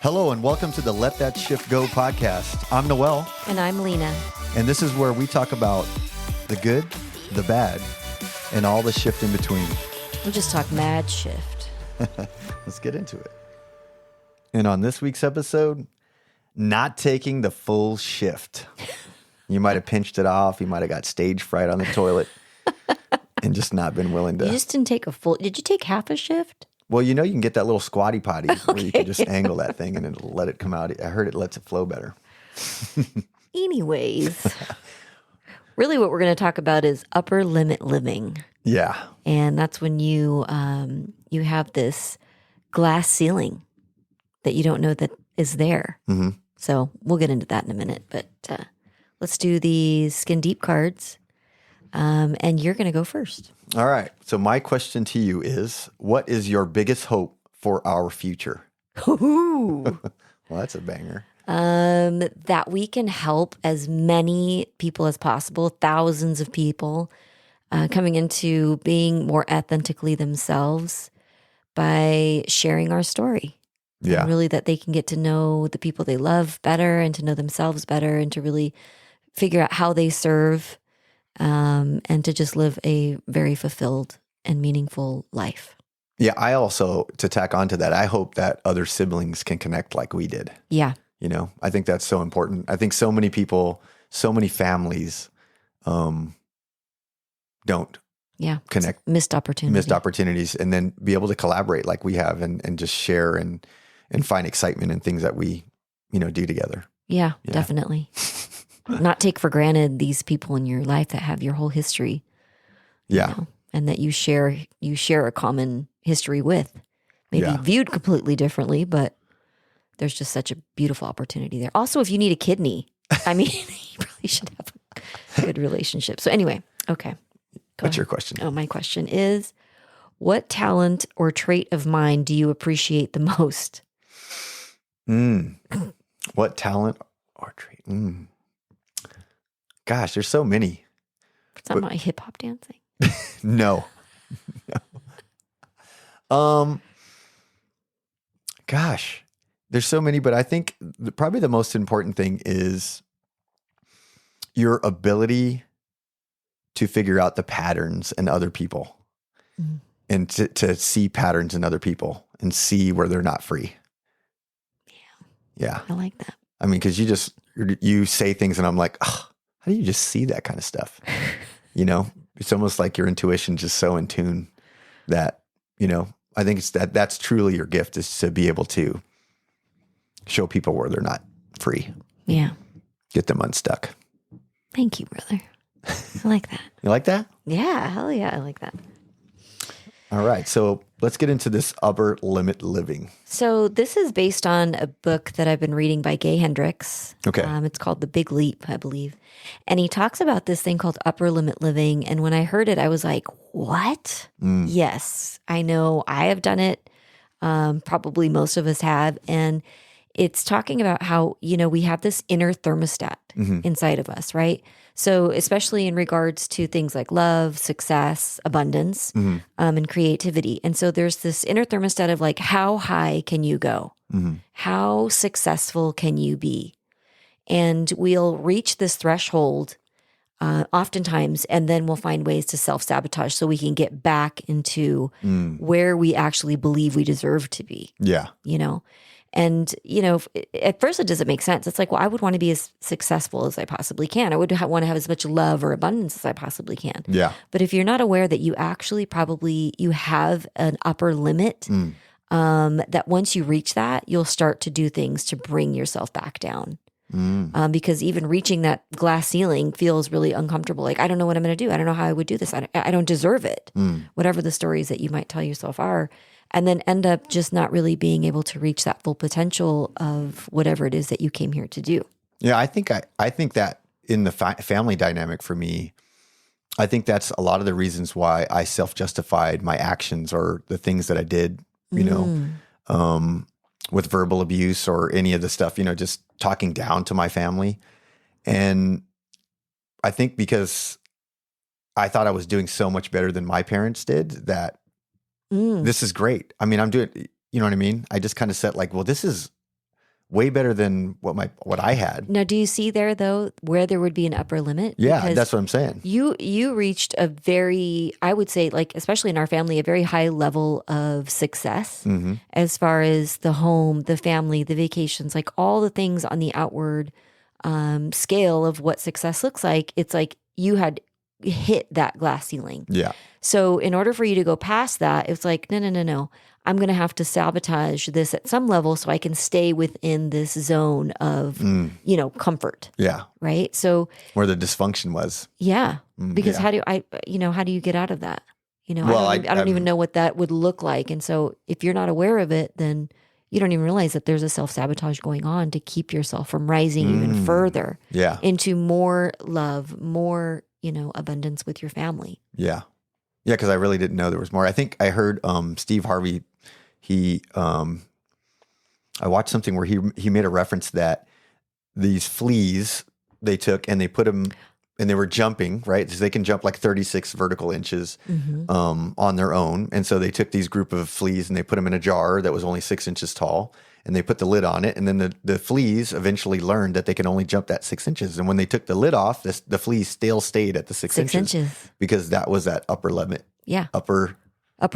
Hello and welcome to the Let That Shift Go podcast. I'm Noel. And I'm Lena. And this is where we talk about the good, the bad, and all the shift in between. We'll just talk mad shift. Let's get into it. And on this week's episode, not taking the full shift. You might have pinched it off. You might have got stage fright on the toilet and just not been willing to. You just didn't take a full, did you take half a shift? Well, you know, you can get that little squatty potty where you can just angle that thing and it'll let it come out. I heard it lets it flow better. Anyways, really what we're going to talk about is upper limit living. Yeah. And that's when you have this glass ceiling that you don't know that is there. Mm-hmm. So we'll get into that in a minute. But let's do the skin deep cards. And you're going to go first. All right. So my question to you is, what is your biggest hope for our future? Ooh. Well, that's a banger. That we can help as many people as possible, thousands of people, coming into being more authentically themselves by sharing our story. Yeah. And really that they can get to know the people they love better and to know themselves better and to really figure out how they serve. And to just live a very fulfilled and meaningful life. Yeah, I also, to tack onto that, I hope that other siblings can connect like we did. Yeah. You know, I think that's so important. I think so many people, so many families don't connect. Missed opportunities. And then be able to collaborate like we have and just share and find excitement in things that we, do together. Yeah. Definitely. Not take for granted these people in your life that have your whole history. Yeah. And that you share a common history with. Maybe viewed completely differently, but there's just such a beautiful opportunity there. Also, if you need a kidney, I mean, you probably should have a good relationship. So anyway, okay. What's your question? Oh, my question is, what talent or trait of mine do you appreciate the most? What talent or trait? Gosh, there's so many. It's not my hip hop dancing. No. Gosh, there's so many, but I think probably the most important thing is your ability to figure out the patterns in other people and to see patterns in other people and see where they're not free. Yeah. I like that. I mean, because you say things and I'm like, oh, how do you just see that kind of stuff? It's almost like your intuition just so in tune that, I think it's that's truly your gift, is to be able to show people where they're not free. Yeah. Get them unstuck. Thank you, brother. I like that. You like that? Yeah. Hell yeah. I like that. All right. So let's get into this upper limit living. So this is based on a book that I've been reading by Gay Hendricks. Okay. It's called The Big Leap, I believe. And he talks about this thing called upper limit living. And when I heard it, I was like, what? Yes, I know I have done it. Probably most of us have. And it's talking about how, we have this inner thermostat inside of us, right? So especially in regards to things like love, success, abundance, and creativity. And so there's this inner thermostat of like, how high can you go? How successful can you be? And we'll reach this threshold oftentimes, and then we'll find ways to self-sabotage so we can get back into where we actually believe we deserve to be. Yeah. And, at first it doesn't make sense. It's like, well, I would want to be as successful as I possibly can. I would want to have as much love or abundance as I possibly can. Yeah. But if you're not aware that you actually you have an upper limit, that once you reach that, you'll start to do things to bring yourself back down. Because even reaching that glass ceiling feels really uncomfortable. Like, I don't know what I'm going to do. I don't know how I would do this. I don't deserve it. Whatever the stories that you might tell yourself are. And then end up just not really being able to reach that full potential of whatever it is that you came here to do. Yeah, I think that in the family dynamic for me, I think that's a lot of the reasons why I self-justified my actions or the things that I did, with verbal abuse or any of the stuff, just talking down to my family. And I think because I thought I was doing so much better than my parents did that this is great. I mean, I'm doing, you know what I mean? I just kind of said like, well, this is way better than what I had. Now, do you see there though where there would be an upper limit? Yeah, Because that's what I'm saying. you reached a very, I would say, like especially in our family, a very high level of success as far as the home, the family, the vacations, like all the things on the outward scale of what success looks like. It's like you had hit that glass ceiling. Yeah. So in order for you to go past that, it's like, no. I'm going to have to sabotage this at some level so I can stay within this zone of, comfort. Yeah. Right. So where the dysfunction was. Yeah. Because yeah. how do you get out of that? Well, I don't even know what that would look like. And so if you're not aware of it, then you don't even realize that there's a self-sabotage going on to keep yourself from rising even further into more love, more, abundance with your family. Yeah. Yeah. Cause I really didn't know there was more. I think I heard, Steve Harvey, I watched something where he made a reference that these fleas they took and they put them and they were jumping, right? So they can jump like 36 vertical inches on their own. And so they took these group of fleas and they put them in a jar that was only 6 inches tall and they put the lid on it. And then the fleas eventually learned that they can only jump that 6 inches. And when they took the lid off, the fleas still stayed at the 6 inches because that was that upper limit. Yeah. Upper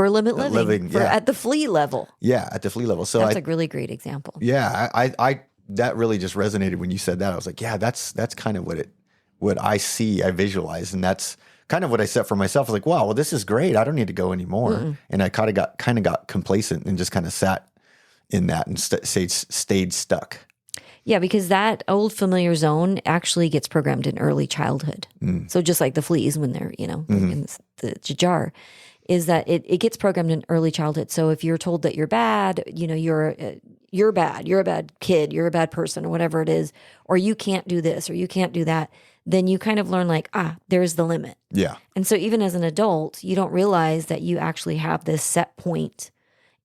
limit living at the flea level. Yeah, at the flea level. So that's a really great example. Yeah, I that really just resonated when you said that. I was like, yeah, that's kind of what I see, I visualize, and that's kind of what I set for myself. I was like, wow, well, this is great. I don't need to go anymore. And I kind of got complacent and just kind of sat in that and stayed stuck. Yeah, because that old familiar zone actually gets programmed in early childhood. So just like the fleas when they're in the jar. Is that it gets programmed in early childhood. So if you're told that you're bad, you're bad, you're a bad kid, you're a bad person or whatever it is, or you can't do this or you can't do that, then you kind of learn like, there's the limit. Yeah. And so even as an adult, you don't realize that you actually have this set point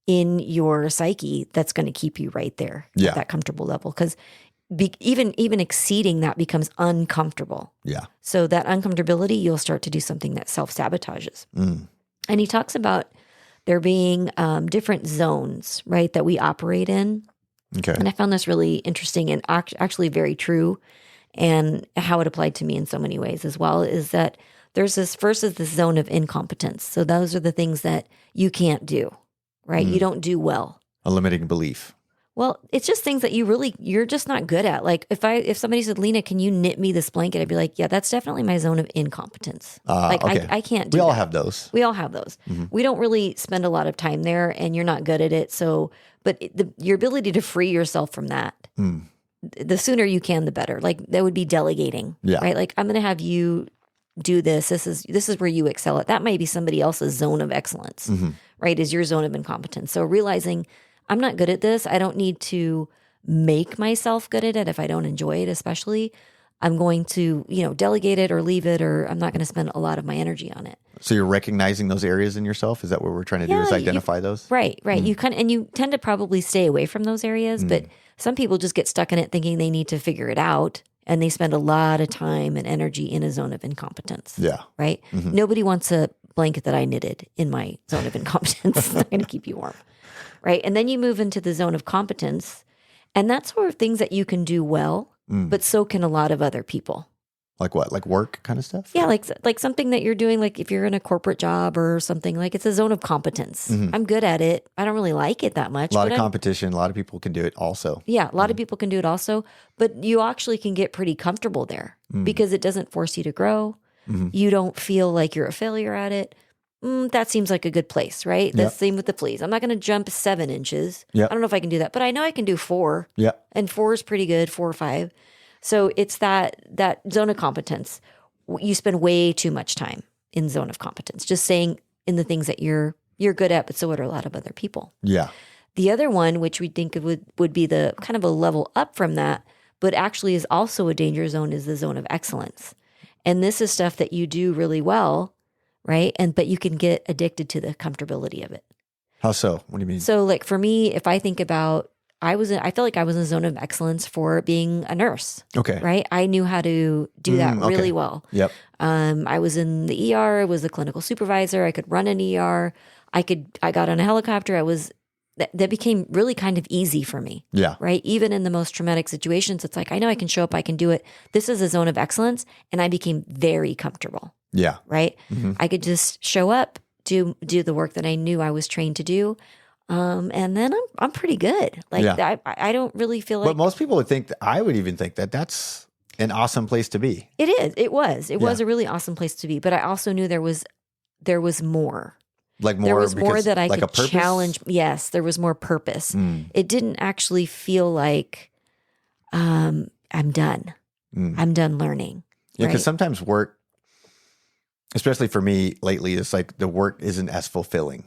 in your psyche that's going to keep you right there at that comfortable level. Because even exceeding that becomes uncomfortable. Yeah. So that uncomfortability, you'll start to do something that self-sabotages. And he talks about there being different zones, right, that we operate in. Okay. And I found this really interesting and actually very true, and how it applied to me in so many ways as well, is that there's this zone of incompetence. So those are the things that you can't do, right? You don't do well. A limiting belief. Well, it's just things that you're just not good at. Like if somebody said, Lena, can you knit me this blanket? I'd be like, yeah, that's definitely my zone of incompetence. Okay. I can't do that. We all have those. We all have those. We don't really spend a lot of time there and you're not good at it. So, but your ability to free yourself from that, the sooner you can, the better. Like that would be delegating, right? Like I'm going to have you do this. This is where you excel at. That might be somebody else's zone of excellence, right? Is your zone of incompetence. So realizing I'm not good at this. I don't need to make myself good at it if I don't enjoy it, especially. I'm going to, delegate it or leave it, or I'm not going to spend a lot of my energy on it. So you're recognizing those areas in yourself? Is that what we're trying to do, is identify those? Right. You you tend to probably stay away from those areas, but some people just get stuck in it thinking they need to figure it out, and they spend a lot of time and energy in a zone of incompetence. Yeah. Right? Nobody wants a blanket that I knitted in my zone of incompetence. It's not going to keep you warm. Right. And then you move into the zone of competence, and that's sort of things that you can do well, but so can a lot of other people. Like what? Like work kind of stuff? Yeah. Like something that you're doing, like if you're in a corporate job or something, like it's a zone of competence. I'm good at it. I don't really like it that much. A lot of competition. A lot of people can do it also. Yeah. A lot of people can do it also, but you actually can get pretty comfortable there because it doesn't force you to grow. You don't feel like you're a failure at it. That seems like a good place, right? The same with the fleas. I'm not going to jump 7 inches. I don't know if I can do that, but I know I can do 4. Yeah. And 4 is pretty good, 4 or 5. So it's that zone of competence. You spend way too much time in zone of competence, just saying in the things that you're good at, but so would a lot of other people. Yeah. The other one, which we think would be the kind of a level up from that, but actually is also a danger zone, is the zone of excellence. And this is stuff that you do really well, right? But you can get addicted to the comfortability of it. How so? What do you mean? So like for me, if I think about, I feel like I was in a zone of excellence for being a nurse. Okay. Right? I knew how to do that really well. Yep. I was in the ER, I was a clinical supervisor, I could run an ER, I got on a helicopter, I was that became really kind of easy for me. Yeah. Right. Even in the most traumatic situations, it's like, I know I can show up, I can do it. This is a zone of excellence. And I became very comfortable. Yeah. Right. I could just show up, do the work that I knew I was trained to do. And then I'm pretty good. Like I don't really feel like. But most people would think that, I would even think that that's an awesome place to be. It is. It was a really awesome place to be. But I also knew there was more. Like more, there was more that I like could challenge. Yes, there was more purpose. It didn't actually feel like I'm done. I'm done learning. Yeah, because sometimes work, especially for me lately, it's like the work isn't as fulfilling.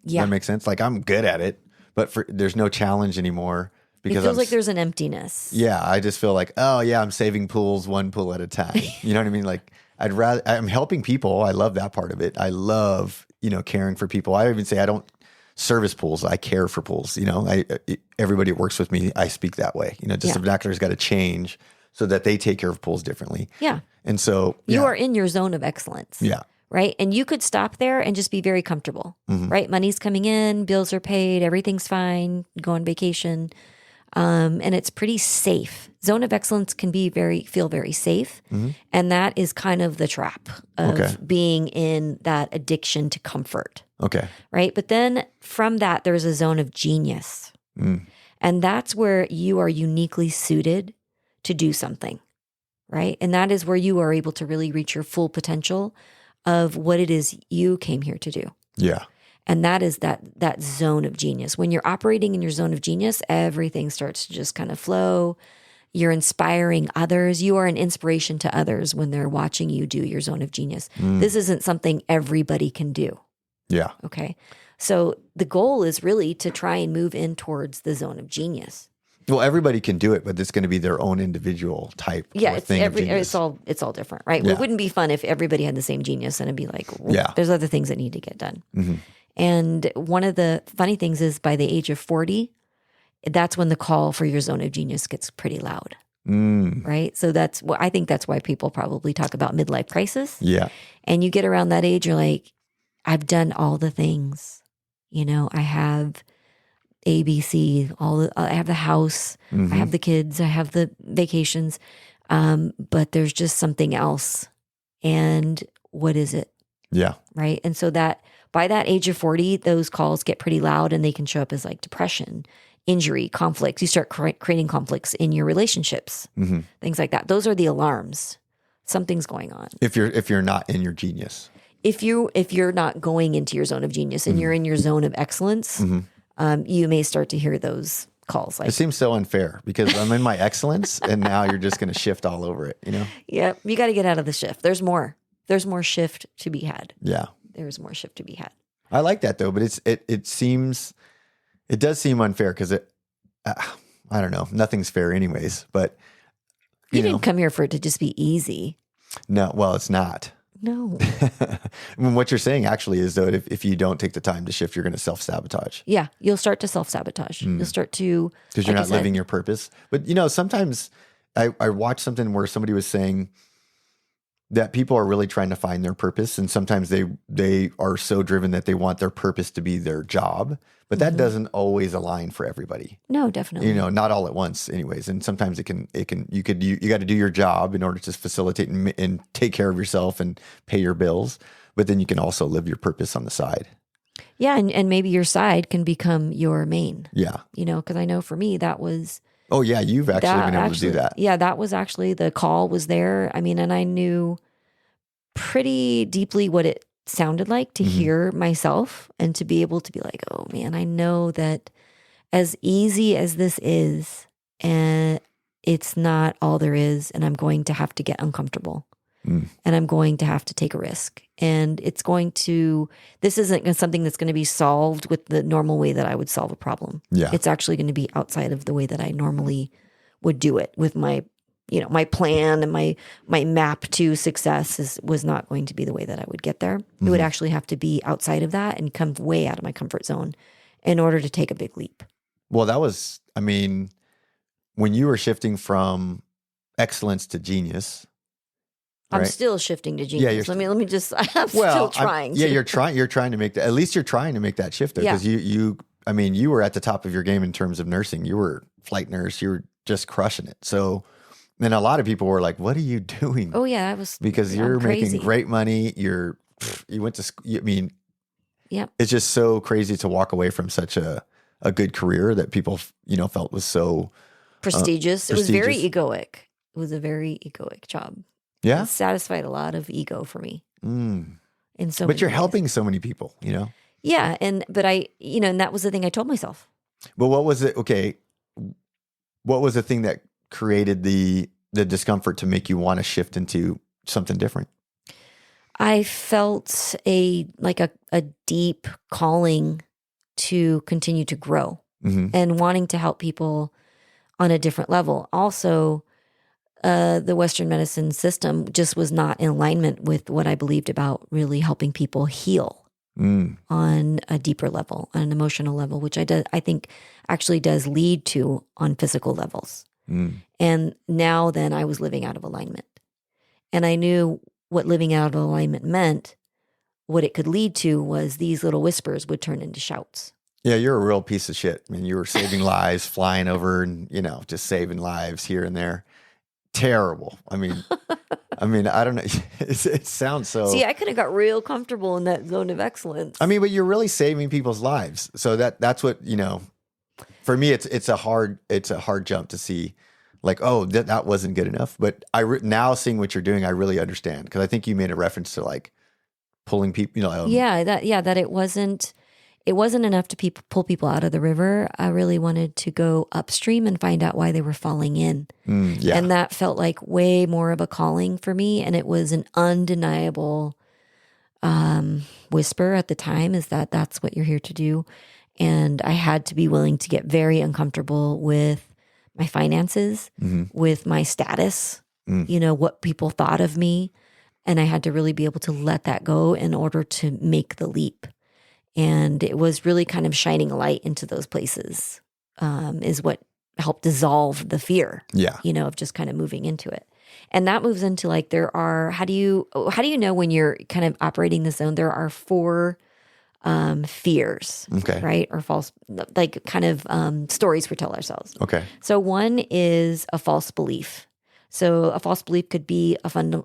Yeah. That makes sense. Like I'm good at it, but there's no challenge anymore. Because it feels like there's an emptiness. Yeah, I just feel like, oh yeah, I'm saving pools one pool at a time. You know what I mean? Like I'm helping people. I love that part of it. I love, caring for people. I even say I don't service pools. I care for pools. Everybody that works with me, I speak that way. The vernacular's got to change so that they take care of pools differently. Yeah. And so you are in your zone of excellence. Yeah. Right. And you could stop there and just be very comfortable. Right. Money's coming in, bills are paid, everything's fine, go on vacation. And it's pretty safe. Zone of excellence can feel very safe. And that is kind of the trap of being in that addiction to comfort. Okay. Right. But then from that, there's a zone of genius. And that's where you are uniquely suited to do something. Right. And that is where you are able to really reach your full potential of what it is you came here to do. Yeah. And that is that zone of genius. When you're operating in your zone of genius, everything starts to just kind of flow. You're inspiring others. You are an inspiration to others when they're watching you do your zone of genius. This isn't something everybody can do. Yeah. Okay. So the goal is really to try and move in towards the zone of genius. Well, everybody can do it, but it's going to be their own individual type. Yeah, thing of genius. It's all different, right? Well, it wouldn't be fun if everybody had the same genius and it'd be like, there's other things that need to get done. And one of the funny things is by the age of 40, that's when the call for your zone of genius gets pretty loud. Right? So I think that's why people probably talk about midlife crisis. Yeah. And you get around that age, you're like, I've done all the things. I have ABC, I have the house, I have the kids, I have the vacations. But there's just something else. And what is it? Yeah. Right. And so that by that age of 40, those calls get pretty loud and they can show up as like depression, injury, conflicts. You start creating conflicts in your relationships, things like that. Those are the alarms. Something's going on. If you're not in your genius. If you're not going into your zone of genius and you're in your zone of excellence, you may start to hear those calls. Like, it seems so unfair because I'm in my excellence and now you're just going to shift all over it, Yeah, you got to get out of the shift. There's more shift to be had. Yeah. There's more shift to be had. I like that though, but it does seem unfair because I don't know, nothing's fair anyways, but you didn't come here for it to just be easy. No, well, it's not. No. I mean, what you're saying actually is though, if you don't take the time to shift, you're going to self-sabotage. Yeah. You'll start to self-sabotage. You'll start to, because you're not living your purpose. But sometimes I watched something where somebody was saying that people are really trying to find their purpose. And sometimes they are so driven that they want their purpose to be their job, but that doesn't always align for everybody. No, definitely. Not all at once anyways. And sometimes you got to do your job in order to facilitate and take care of yourself and pay your bills. But then you can also live your purpose on the side. Yeah. And maybe your side can become your main. Yeah. Because I know for me, that was. Oh yeah. You've actually been able to do that. Yeah. That was actually, the call was there. I mean, and I knew pretty deeply what it sounded like to hear myself and to be able to be like, oh man, I know that as easy as this is, and it's not all there is, and I'm going to have to get uncomfortable and I'm going to have to take a risk. And this isn't something that's going to be solved with the normal way that I would solve a problem. Yeah. It's actually going to be outside of the way that I normally would do it with my my plan and my map to success was not going to be the way that I would get there. It would actually have to be outside of that and come way out of my comfort zone in order to take a big leap. Well, when you were shifting from excellence to genius, right? I'm still shifting to genius. Yeah, I'm still trying. You're trying to make that, at least you're trying to make that shift there because you I mean, you were at the top of your game in terms of nursing. You were flight nurse. You were just crushing it. So then a lot of people were like, what are you doing? Oh yeah, I was Because you're making great money. You went to school. I mean, it's just so crazy to walk away from such a good career that people, felt was so prestigious. It was very egoic. It was a very egoic job. Yeah. It satisfied a lot of ego for me. But you're helping so many people, Yeah. But I, and that was the thing I told myself. But what was it? Okay. What was the thing that created the discomfort to make you want to shift into something different? I felt a deep calling to continue to grow and wanting to help people on a different level. Also, the Western medicine system just was not in alignment with what I believed about really helping people heal on a deeper level, on an emotional level, which I think actually does lead to on physical levels. And now then I was living out of alignment. And I knew what living out of alignment meant. What it could lead to was these little whispers would turn into shouts. Yeah, you're a real piece of shit. I mean, you were saving lives, flying over and, just saving lives here and there. Terrible. I mean, I don't know. It sounds so. See, I could have got real comfortable in that zone of excellence. I mean, but you're really saving people's lives. So that's what, for me, it's a hard jump to see like, oh, that wasn't good enough. But now seeing what you're doing, I really understand. Because I think you made a reference to like pulling people, that it wasn't enough to pull people out of the river. I really wanted to go upstream and find out why they were falling in. And that felt like way more of a calling for me. And it was an undeniable whisper at the time, is that's what you're here to do. And I had to be willing to get very uncomfortable with my finances, with my status, what people thought of me. And I had to really be able to let that go in order to make the leap. And it was really kind of shining a light into those places is what helped dissolve the fear, of just kind of moving into it. And that moves into like, how do you know when you're kind of operating the zone? There are 4 fears, right? Or false, like kind of stories we tell ourselves. Okay. So one is a false belief. So a false belief could be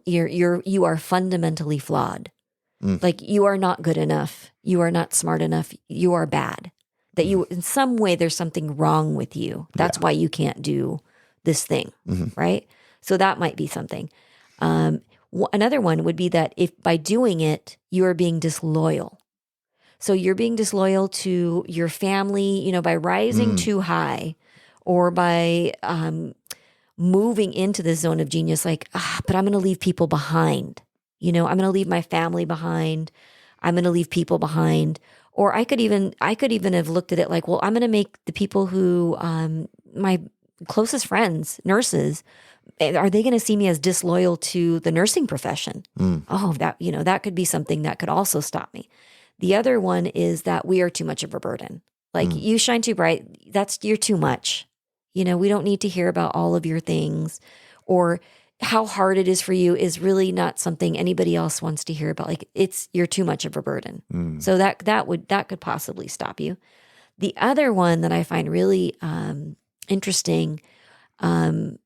you are fundamentally flawed. Like you are not good enough. You are not smart enough. You are bad. That you, in some way, there's something wrong with you. That's why you can't do this thing, right? So that might be something. Another one would be that if by doing it, you are being disloyal. So you're being disloyal to your family, by rising too high or by moving into this zone of genius, like, but I'm going to leave people behind. I'm going to leave my family behind. I'm going to leave people behind. Or I could even have looked at it like, well, I'm going to make the people who, my closest friends, nurses, are they going to see me as disloyal to the nursing profession? Oh, that could be something that could also stop me. The other one is that we are too much of a burden. Like you shine too bright. You're too much. We don't need to hear about all of your things, or how hard it is for you is really not something anybody else wants to hear about. Like you're too much of a burden. So that could possibly stop you. The other one that I find really interesting, and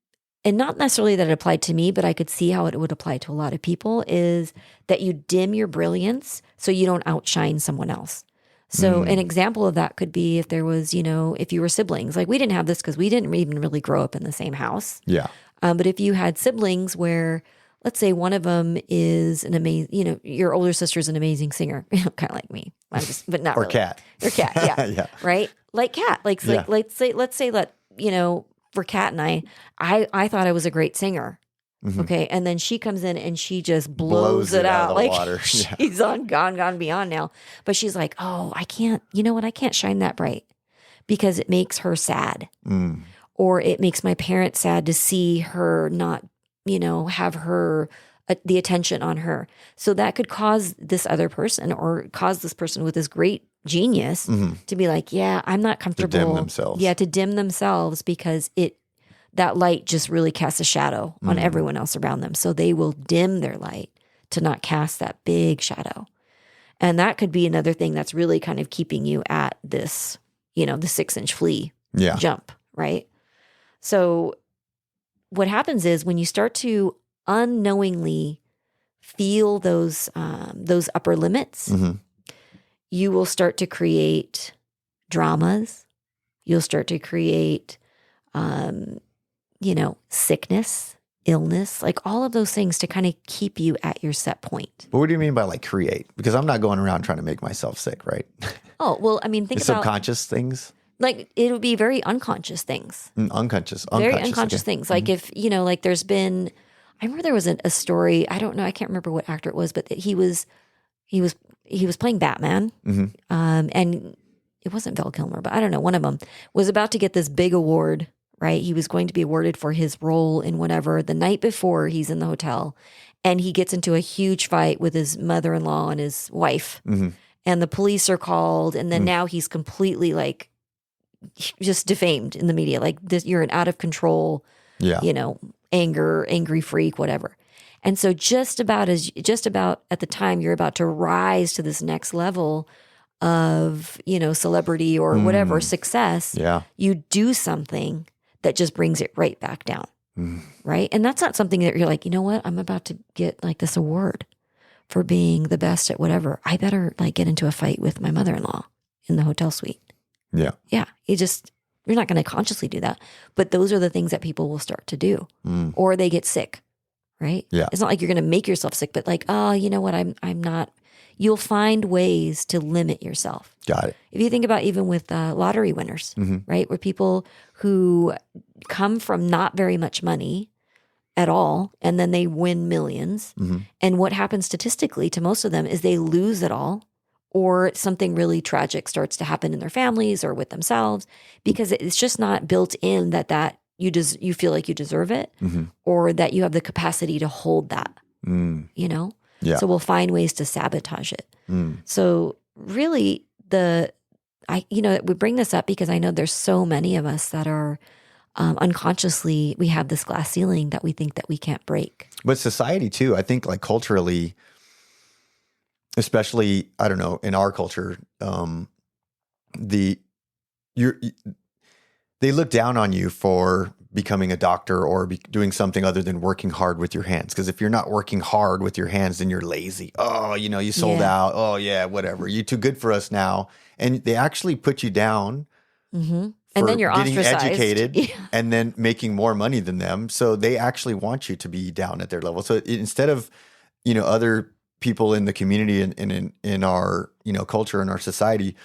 not necessarily that it applied to me, but I could see how it would apply to a lot of people, is that you dim your brilliance so you don't outshine someone else. So an example of that could be if there was, if you were siblings. Like we didn't have this because we didn't even really grow up in the same house. Yeah. But if you had siblings where, let's say one of them is an amazing, your older sister is an amazing singer, kind of like me, but not or really. Cat. Or Cat, yeah. Yeah. Right? Like Cat. Let's say, for Cat and I thought I was a great singer. Okay. And then she comes in and she just blows it out. Of the Like water. she's gone beyond now. But she's like, oh, I can't, I can't shine that bright because it makes her sad. Or it makes my parents sad to see her not, have her, the attention on her. So that could cause this other person or cause this person with this great genius to be like, yeah, I'm not comfortable. To dim themselves. Yeah, to dim themselves because that light just really casts a shadow on everyone else around them. So they will dim their light to not cast that big shadow. And that could be another thing that's really kind of keeping you at this the 6-inch flea Yeah. jump, right? So what happens is when you start to unknowingly feel those upper limits, you will start to create dramas. You'll start to create, sickness, illness, like all of those things to kind of keep you at your set point. But what do you mean by like create? Because I'm not going around trying to make myself sick, right? Oh, well, I mean, think about subconscious things. Like it would be very unconscious things. Unconscious. Very unconscious things. Like if, like there's been, I remember there was a story, I don't know, I can't remember what actor it was, but he was playing Batman. And it wasn't Val Kilmer, but I don't know, one of them was about to get this big award, right? He was going to be awarded for his role in whatever. The night before, he's in the hotel and he gets into a huge fight with his mother-in-law and his wife. And the police are called. And then now he's completely like just defamed in the media. Like this, you're an out of control, angry freak, whatever. And so just about at the time you're about to rise to this next level of, celebrity or whatever success, you do something that just brings it right back down. Right. And that's not something that you're like, you know what? I'm about to get like this award for being the best at whatever. I better like get into a fight with my mother-in-law in the hotel suite. Yeah. Yeah. You're not going to consciously do that, but those are the things that people will start to do or they get sick. Right. Yeah. It's not like you're going to make yourself sick, but like, oh, you know what? I'm not. You'll find ways to limit yourself. Got it. If you think about even with lottery winners, right? Where people who come from not very much money at all, and then they win millions. And what happens statistically to most of them is they lose it all, or something really tragic starts to happen in their families or with themselves, because it's just not built in that you feel like you deserve it, or that you have the capacity to hold that, Yeah. So we'll find ways to sabotage it. So really we bring this up because I know there's so many of us that are unconsciously, we have this glass ceiling that we think that we can't break. But society too, I think like culturally, especially, I don't know, in our culture, they look down on you for becoming a doctor or doing something other than working hard with your hands. Because if you're not working hard with your hands, then you're lazy. Oh, you sold out. Oh, yeah, whatever. You're too good for us now. And they actually put you down and for then you're getting ostracized. educated and then making more money than them. So they actually want you to be down at their level. So instead of, other people in the community and in our, culture and our society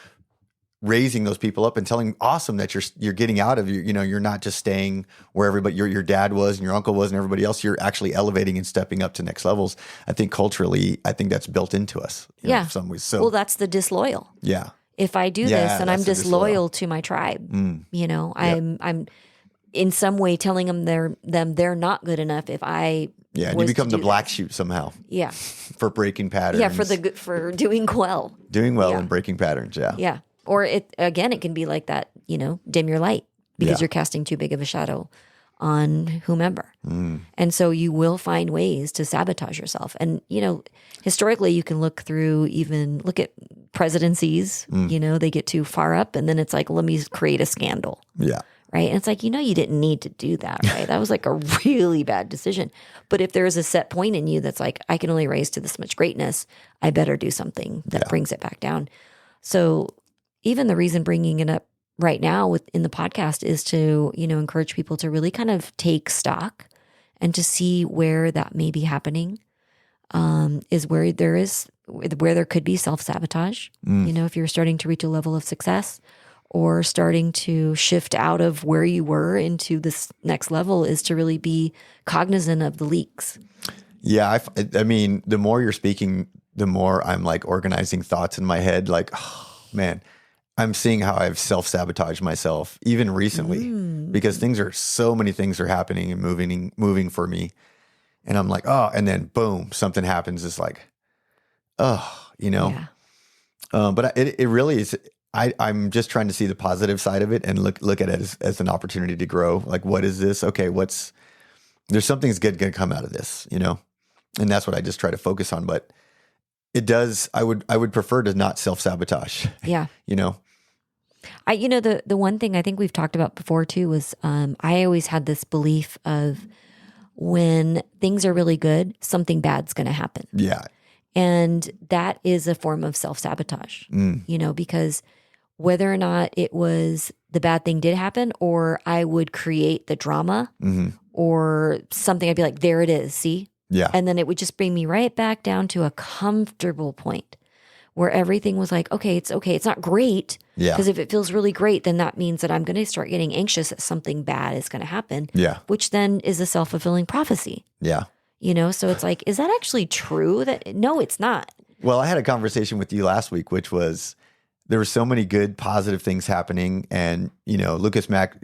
raising those people up and telling awesome that you're getting out of you're not just staying where everybody your dad was and your uncle was and everybody else. You're actually elevating and stepping up to next levels. I think culturally, that's built into us. In some ways. So that's the disloyal. Yeah. If I do this, then I'm disloyal to my tribe. I'm in some way telling them they're not good enough. If I and you become the black sheep somehow. Yeah. For breaking patterns. Yeah, for doing well. Doing well and breaking patterns. Yeah. Yeah. Or it can be like that, dim your light because you're casting too big of a shadow on whomever. And so you will find ways to sabotage yourself. And, historically you can look at presidencies, they get too far up and then it's like, let me create a scandal. Yeah. Right. And it's like, you didn't need to do that. Right. That was like a really bad decision. But if there is a set point in you that's like, I can only raise to this much greatness, I better do something that brings it back down. So even the reason bringing it up right now in the podcast is to, encourage people to really kind of take stock and to see where that may be happening, is where there could be self-sabotage. If you're starting to reach a level of success or starting to shift out of where you were into this next level, is to really be cognizant of the leaks. Yeah. I mean, the more you're speaking, the more I'm like organizing thoughts in my head, like, oh man, I'm seeing how I've self-sabotaged myself even recently because so many things are happening and moving for me. And I'm like, oh, and then boom, something happens. It's like, oh, Yeah. But it really is, I'm just trying to see the positive side of it and look at it as an opportunity to grow. Like, what is this? Okay. There's something's good going to come out of this, and that's what I just try to focus on. But it does, I would prefer to not self-sabotage. Yeah. The one thing I think we've talked about before too was I always had this belief of when things are really good, something bad's going to happen. Yeah. And that is a form of self-sabotage, because whether or not it was the bad thing did happen or I would create the drama or something, I'd be like, there it is, see? Yeah. And then it would just bring me right back down to a comfortable point where everything was like, okay. It's not great. Yeah. Because if it feels really great, then that means that I'm going to start getting anxious that something bad is going to happen. Yeah. Which then is a self-fulfilling prophecy. Yeah. So it's like, is that actually true? No, it's not. Well, I had a conversation with you last week, which was there were so many good, positive things happening. And, Lucas Mack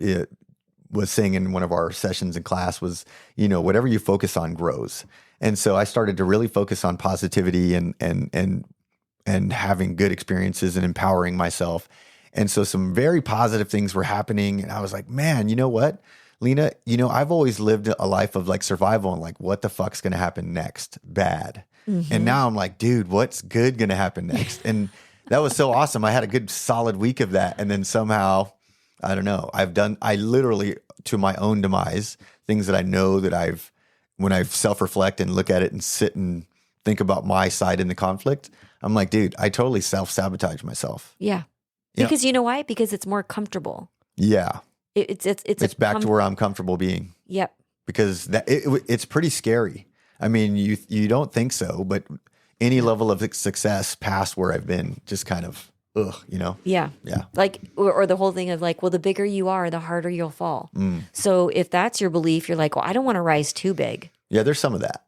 was saying in one of our sessions in class was, whatever you focus on grows. And so I started to really focus on positivity and having good experiences and empowering myself. And so some very positive things were happening. And I was like, man, you know what, Lena, I've always lived a life of like survival and like, what the fuck's going to happen next? Bad. And now I'm like, dude, what's good going to happen next? And that was so awesome. I had a good solid week of that. And then somehow, I don't know, I literally to my own demise, things that I know that when I self-reflect and look at it and sit and think about my side in the conflict, I'm like, dude, I totally self-sabotage myself. Yeah. Because you know why? Because it's more comfortable. Yeah. It's back to where I'm comfortable being. Yep. Because it's pretty scary. I mean, you don't think so, but any level of success past where I've been just kind of, Yeah. Yeah. Like, or the whole thing of like, well, the bigger you are, the harder you'll fall. So if that's your belief, you're like, well, I don't want to rise too big. Yeah, there's some of that.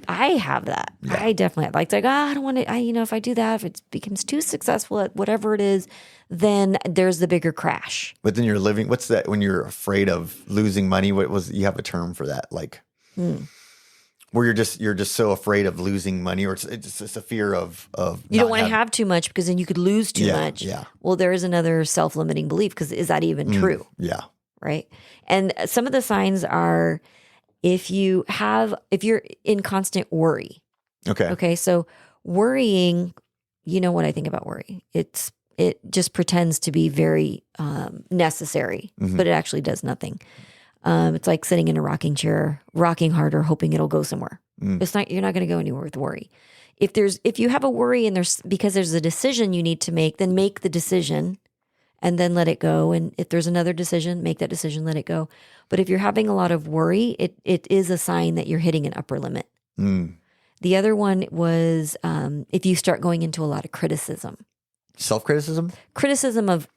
I have that. Yeah. I definitely have. Like, I don't want to, if I do that, if it becomes too successful at whatever it is, then there's the bigger crash. But then you're living, what's that when you're afraid of losing money? You have a term for that, like where you're just so afraid of losing money, or it's just a fear of you don't want to have too much because then you could lose too much. Yeah. Well, there is another self-limiting belief because is that even true? Yeah. Right. And some of the signs are, if you're in constant worry. Okay. So worrying, you know what I think about worry? It just pretends to be very necessary, but it actually does nothing. It's like sitting in a rocking chair, rocking harder, hoping it'll go somewhere. You're not going to go anywhere with worry. If you have a worry and because there's a decision you need to make, then make the decision and then let it go. And if there's another decision, make that decision, let it go. But if you're having a lot of worry, it is a sign that you're hitting an upper limit. The other one was if you start going into a lot of criticism. Self-criticism? Criticism of,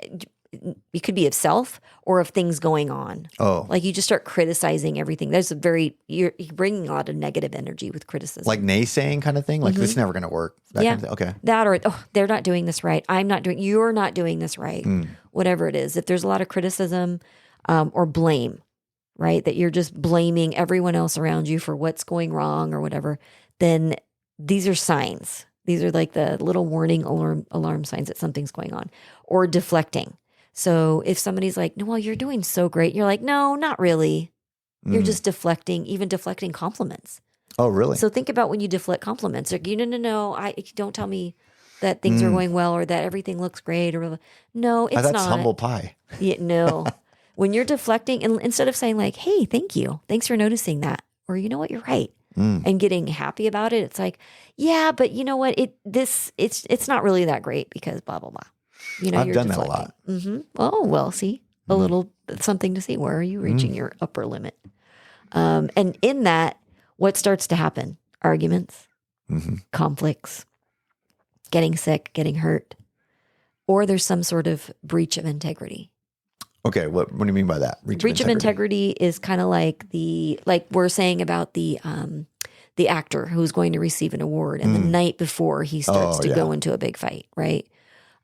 it could be of self or of things going on. Oh. Like you just start criticizing everything. You're bringing a lot of negative energy with criticism. Like naysaying kind of thing? Like this is never going to work? That kind of thing? Okay. That or, they're not doing this right. You're not doing this right. Whatever it is. If there's a lot of criticism or blame, right? That you're just blaming everyone else around you for what's going wrong or whatever, then these are signs. These are like the little warning alarm signs that something's going on. Or deflecting. So if somebody's like, "No, well, you're doing so great," you're like, "No, not really." You're just deflecting compliments. Oh, really? So think about when you deflect compliments. Like, no, don't tell me that things are going well or that everything looks great or no, it's that's not. humble pie. Yeah, no. When you're deflecting, and instead of saying like, "Hey, thank you. Thanks for noticing that," or "You know what, you're right," and getting happy about it, it's like, "Yeah, but you know what? It's not really that great because blah blah blah." I've you're done deflecting. that a lot. Oh, well, see, a little something to see. Where are you reaching your upper limit? And in that, what starts to happen? Arguments, conflicts, getting sick, getting hurt, or there's some sort of breach of integrity. Okay, what do you mean by that? Breach of integrity is kind of like we're saying about the actor who's going to receive an award, and the night before he starts to go into a big fight, right?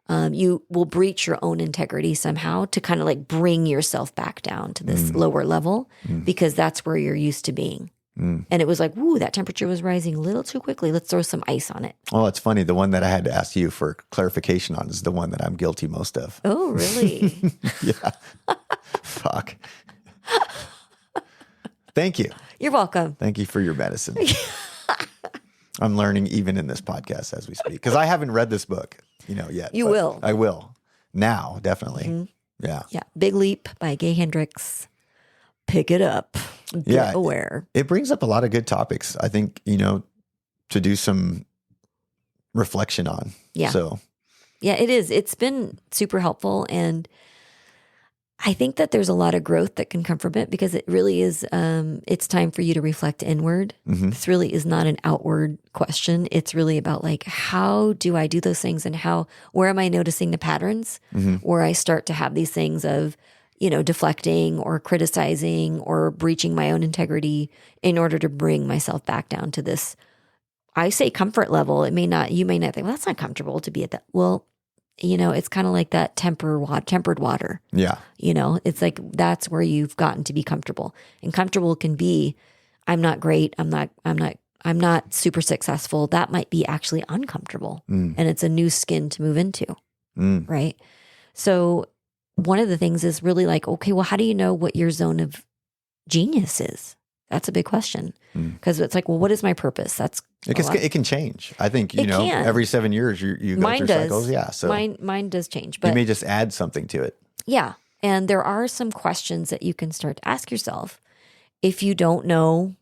You will breach your own integrity somehow to kind of like bring yourself back down to this lower level because that's where you're used to being. And it was like, woo, that temperature was rising a little too quickly. Let's throw some ice on it. Oh, it's funny. The one that I had to ask you for clarification on is the one that I'm guilty most of. Oh, really? Yeah. Fuck. Thank you. You're welcome. Thank you for your medicine. I'm learning even in this podcast as we speak because I haven't read this book, yet. You will. I will. now, definitely. Mm-hmm. Yeah. Yeah. Big Leap by Gay Hendricks. Pick it up. Get aware. It brings up a lot of good topics, I think, to do some reflection on. Yeah. So, yeah, it is. It's been super helpful. And I think that there's a lot of growth that can come from it because it really is, it's time for you to reflect inward. This really is not an outward question. It's really about like, how do I do those things and where am I noticing the patterns where I start to have these things of, deflecting or criticizing or breaching my own integrity in order to bring myself back down to this, I say comfort level. You may not think, well, that's not comfortable to be at that. Well, it's kind of like that tempered water. Yeah. It's like that's where you've gotten to be comfortable. And comfortable can be, I'm not great. I'm not super successful. That might be actually uncomfortable. And it's a new skin to move into. Right. So one of the things is really like, okay, well, how do you know what your zone of genius is? That's a big question. Because it's like, well, what is my purpose? It can change. I think, every 7 years you go through cycles. Yeah. So mine does change, but you may just add something to it. Yeah. And there are some questions that you can start to ask yourself if you don't know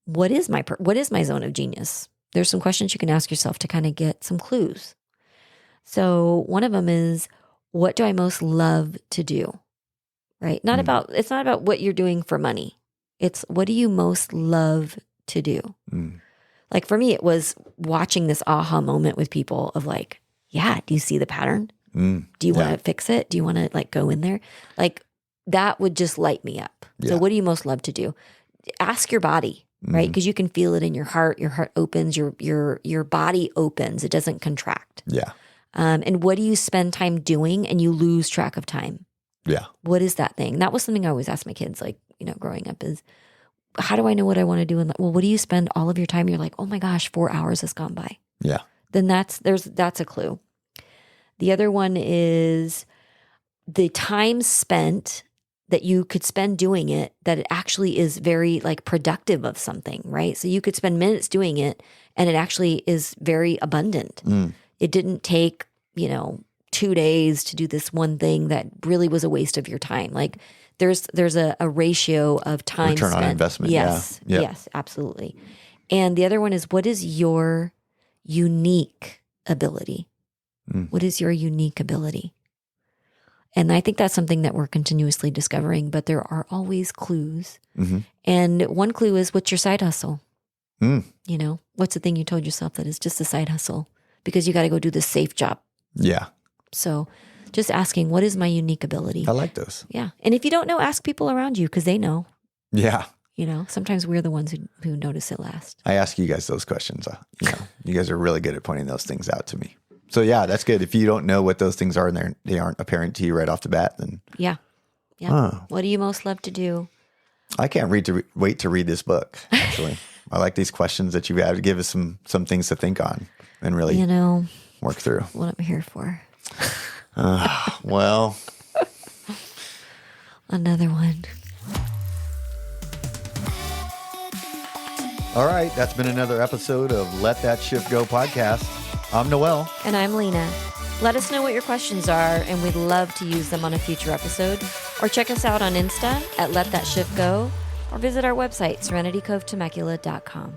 what is my zone of genius. There's some questions you can ask yourself to kind of get some clues. So one of them is, what do I most love to do? Right? It's not about what you're doing for money. It's what do you most love to do? Like for me, it was watching this aha moment with people of like, yeah, do you see the pattern? Do you want to fix it? Do you want to like go in there? Like that would just light me up. Yeah. So what do you most love to do? Ask your body, right? Because you can feel it in your heart. Your heart opens, your body opens. It doesn't contract. Yeah. And what do you spend time doing and you lose track of time? Yeah. What is that thing? That was something I always asked my kids, like, growing up is, how do I know what I want to do? Well, what do you spend all of your time? You're like, oh my gosh, 4 hours has gone by. Yeah. Then that's a clue. The other one is the time spent that you could spend doing it, that it actually is very like productive of something, right? So you could spend minutes doing it and it actually is very abundant. It didn't take, 2 days to do this one thing that really was a waste of your time. Like there's a ratio of time return spent. on investment. Yes. Yeah. Yes, absolutely. And the other one is, what is your unique ability? What is your unique ability? And I think that's something that we're continuously discovering, but there are always clues. And one clue is, what's your side hustle? What's the thing you told yourself that is just a side hustle because you got to go do this safe job? Yeah. So just asking, what is my unique ability? I like those. Yeah. And if you don't know, ask people around you because they know. Yeah. Sometimes we're the ones who notice it last. I ask you guys those questions. You guys are really good at pointing those things out to me. So yeah, that's good. If you don't know what those things are and they aren't apparent to you right off the bat, then yeah. What do you most love to do? I can't wait to read this book. Actually, I like these questions that you have to give us some things to think on and really work through. What I'm here for. Well, another one. All right, that's been another episode of Let That Shift Go podcast. I'm Noel. And I'm Lena. Let us know what your questions are, and we'd love to use them on a future episode. Or check us out on Insta at Let That Shift Go, or visit our website, serenitycovetemecula.com.